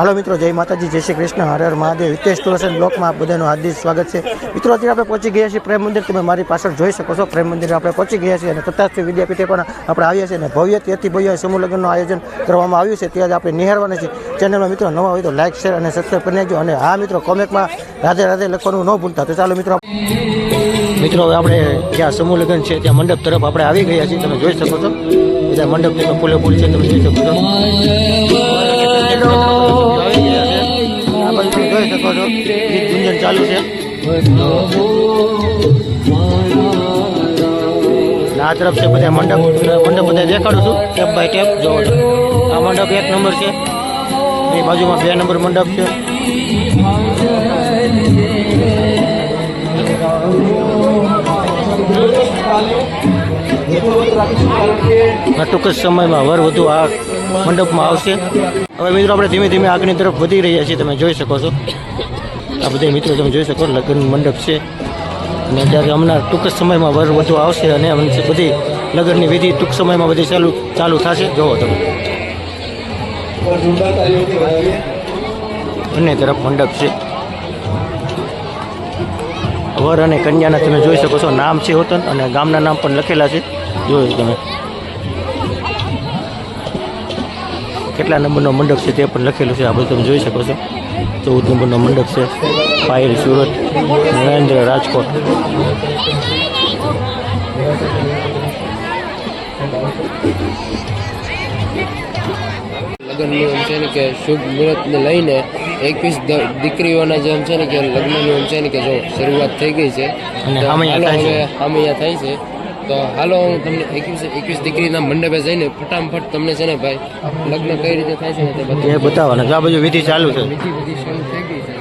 હાલો મિત્રો, જય માતાજી, જય શ્રી કૃષ્ણ, હર હર મહાદેવ। હિતેશ ટુર્સ એન્ડ બ્લોગમાં આપ બધાનું હાર્દિક સ્વાગત છે। મિત્રો, અત્યારે આપણે પહોંચી ગયા છીએ પ્રેમ મંદિર। તમે મારી પાછળ જોઈ શકો છો, પ્રેમ મંદિર આપણે પહોંચી ગયા છીએ અને તથાસ્તુ વિદ્યાપીઠે પણ આપણે આવ્યા છીએ અને ભવ્યથી અતિ ભવ્ય સમૂહ લગ્નનું આયોજન કરવામાં આવ્યું છે। ત્યાં જ આપણે નિહાળવાના છીએ। ચેનલમાં મિત્રો નવા હોય તો લાઇક, શેર અને સબસ્ક્રાઈબ કરી નાખજો અને હા મિત્રો, કોમેન્ટમાં રાધે રાધે લખવાનું ન ભૂલતા। તો ચાલો મિત્રો, હવે આપણે જ્યાં સમૂહ લગ્ન છે ત્યાં મંડપ તરફ આપણે આવી ગયા છીએ। તમે જોઈ શકો છો બધા મંડપ ફૂલે ફૂલ છે, તમે જોઈ શકો છો। જોઈ શકો છો ગીત ગુંજન ચાલુ છે। આ તરફ છે બધા મંડપ બધા દેખાડું છું સ્ટેપ બાય સ્ટેપ। જો આ મંડપ 1 નંબર છે, એ બાજુમાં 2 નંબર મંડપ છે। ટૂંક જ સમયમાં વર વધુ આ મંડપમાં આવશે। હવે મિત્રો, આપણે ધીમે ધીમે આગળની તરફ વધી રહ્યા છીએ। તમે જોઈ શકો છો આ બધા મિત્રો, તમે જોઈ શકો લગ્ન મંડપ છે અને જ્યારે હમણાં ટૂંક જ સમયમાં વર વધુ આવશે અને બધી લગ્નની વિધિ ટૂંક સમયમાં બધી ચાલુ થશે। જોવો તમે, બંને તરફ મંડપ છે। વર અને કન્યાના તમે જોઈ શકો છો નામ છે હોતન અને ગામના નામ પણ લખેલા છે। જોયું તમે કેટલા નંબરનો મંડપ છે તે પણ લખેલું છે। આ બધું તમે જોઈ શકો છો। 14 નંબરનો મંડપ છે, પાયલ સુરત, નરેન્દ્ર રાજકોટ। લગ્ન નિયમ છે ને કે શુભ મુહૂર્તને લઈને 21 દીકરીઓના જેમ છે ને કે લગ્ન નિયમ છે ને કે જો શરૂઆત થઈ ગઈ છે અને હામૈયા થાય છે। તો હાલો, હું તમને 21 દીકરીના મંડપે જઈને ફટાફટ તમને છે ને ભાઈ લગ્ન કઈ રીતે થાય છે ને તે બતાવવાના। આ બાજુ વિધિ ચાલુ છે, વિધિ શરૂ થઈ ગઈ છે।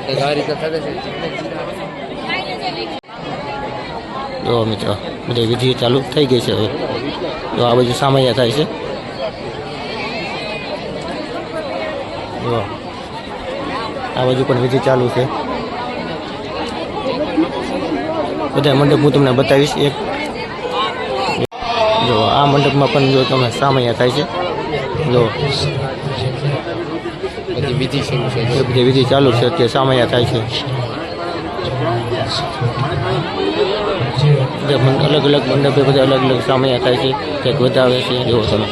તો આ રીતે થશે છે। જો મિત્રો, બધી વિધિ ચાલુ થઈ ગઈ છે। હવે તો આ બાજુ સામૈયા થાય છે। જો આ બાજુ પણ વિધિ ચાલુ છે। બધા મંડપ હું તમને બતાવીશ એક। જો આ મંડપમાં પણ જો તમે સામૈયા થાય છે। જો બધી વિધિ શરૂ છે, બધી વિધિ ચાલુ છે, અત્યારે સામૈયા થાય છે। અલગ અલગ મંડપે બધા અલગ અલગ સામૈયા થાય છે, કંઈક વધાવે છે। જો તમે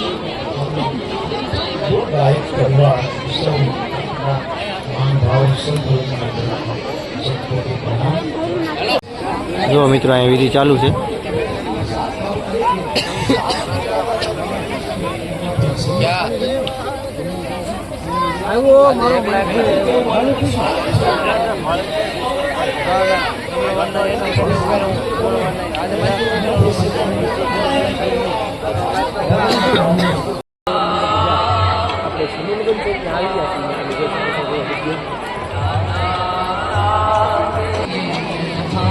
જો મિત્રો, અહીં વિધિ ચાલુ છે।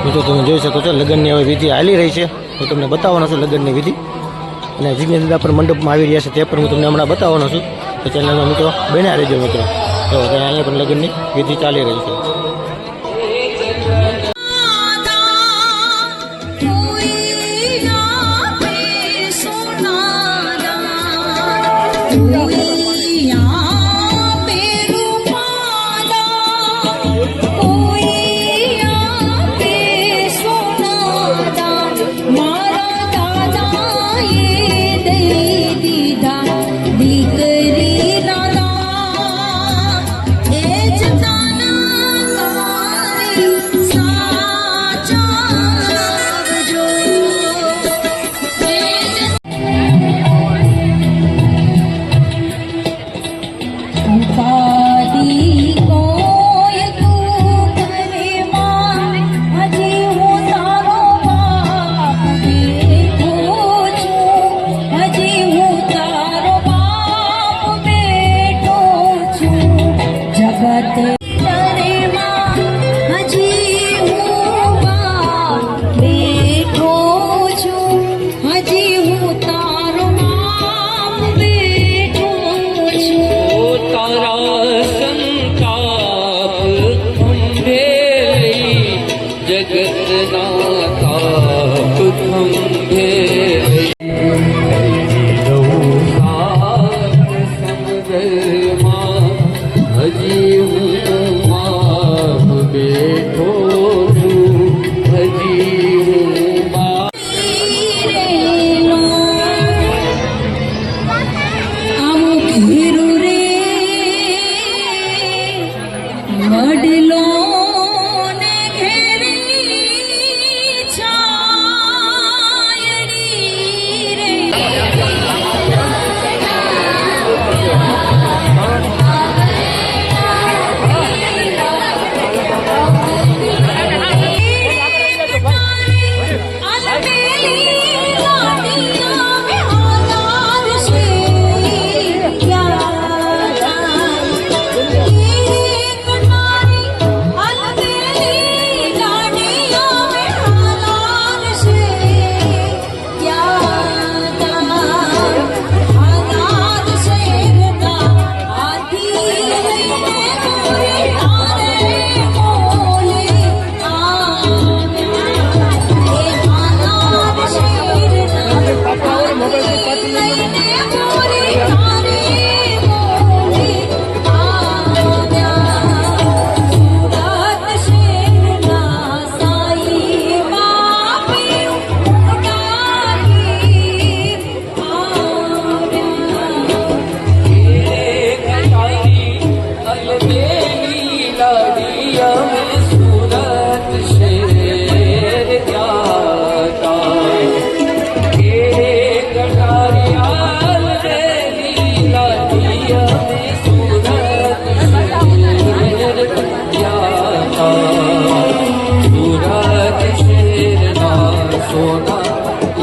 મિત્રો, તમે જોઈ શકો છો લગ્નની હવે વિધિ હાલી રહી છે। હું તમને બતાવવાનો છું લગ્નની વિધિ અને જેની અંદર પણ મંડપમાં આવી રહ્યા છે તે પણ હું તમને હમણાં બતાવવાનો છું। તો ચેનલમાં મિત્રો બન્યા રહેજો મિત્રો। તો અહીંયા પણ લગ્નની વિધિ ચાલી રહી છે।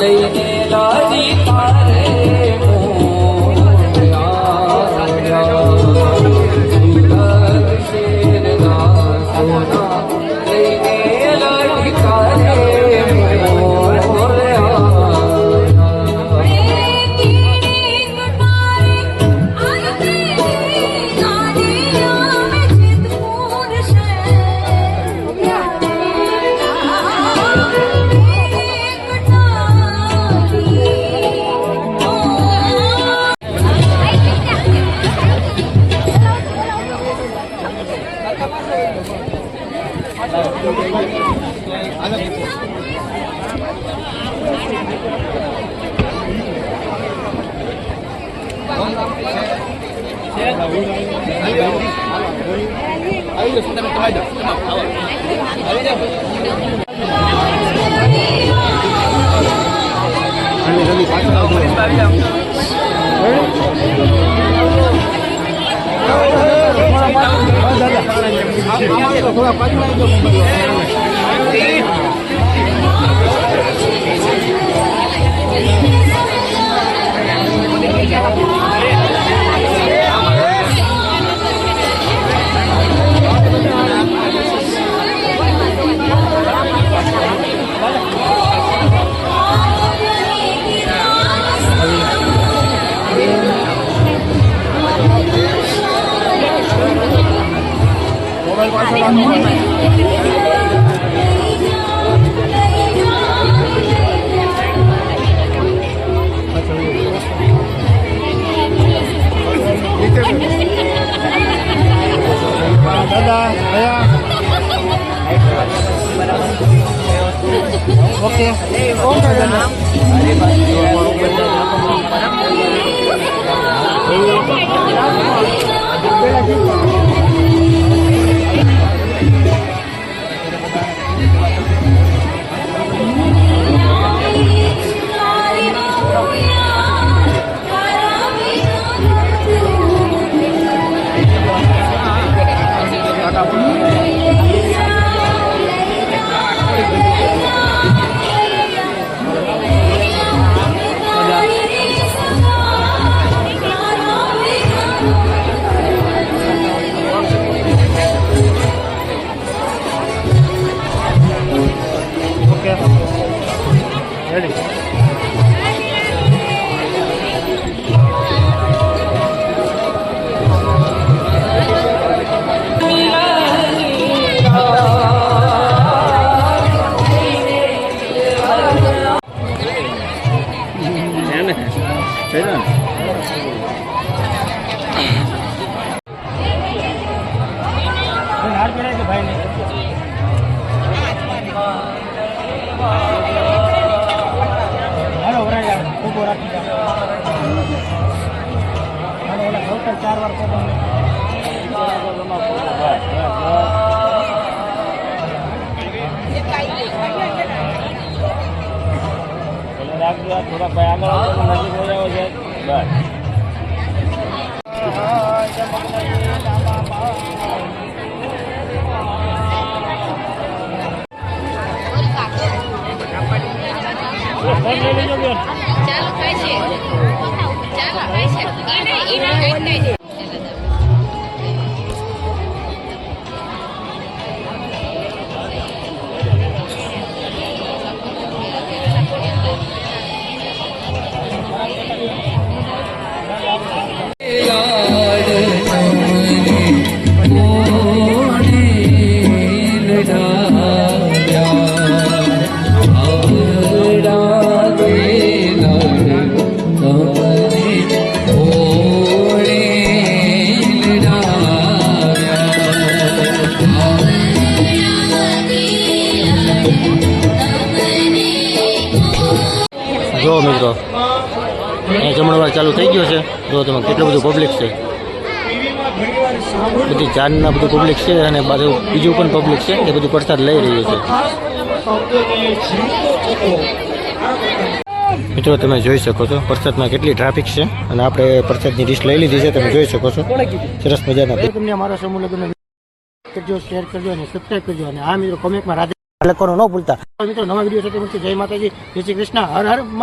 લઈને લાજી તારે થોડા ભાઈ આગળ નજીક હો જાવ છે બસ ચાલો થાય છે ચાલો થાય છે અને એના કઈ થાય છે જો મિત્રો અહીંયા જમણવાર ચાલુ થઈ ગયો છે. જો તમે કેટલું બધું પબ્લિક છે, બધી ચાંદના બધું પબ્લિક છે અને બાજુ બીજું પણ પબ્લિક છે એ બધું પ્રસાદ લઈ રહ્યું છે. મિત્રો તમે જોઈ શકો છો પ્રસાદમાં કેટલી ટ્રાફિક છે અને આપણે પ્રસાદની ડિશ લઈ લીધી છે, તમે જોઈ શકો છો સરસ મજાના. તમને અમારા સમૂહ લગ્ન કરજો, શેર કરજો અને સબસ્ક્રાઈબ કરજો અને આ મિત્રો કોમેન્ટમાં રાધે લખવાનું ન ભૂલતા મિત્રો. નવા વિડીયો સાથે મળશે. જય માતાજી, જય શ્રી કૃષ્ણ, હર હર મહાદેવ.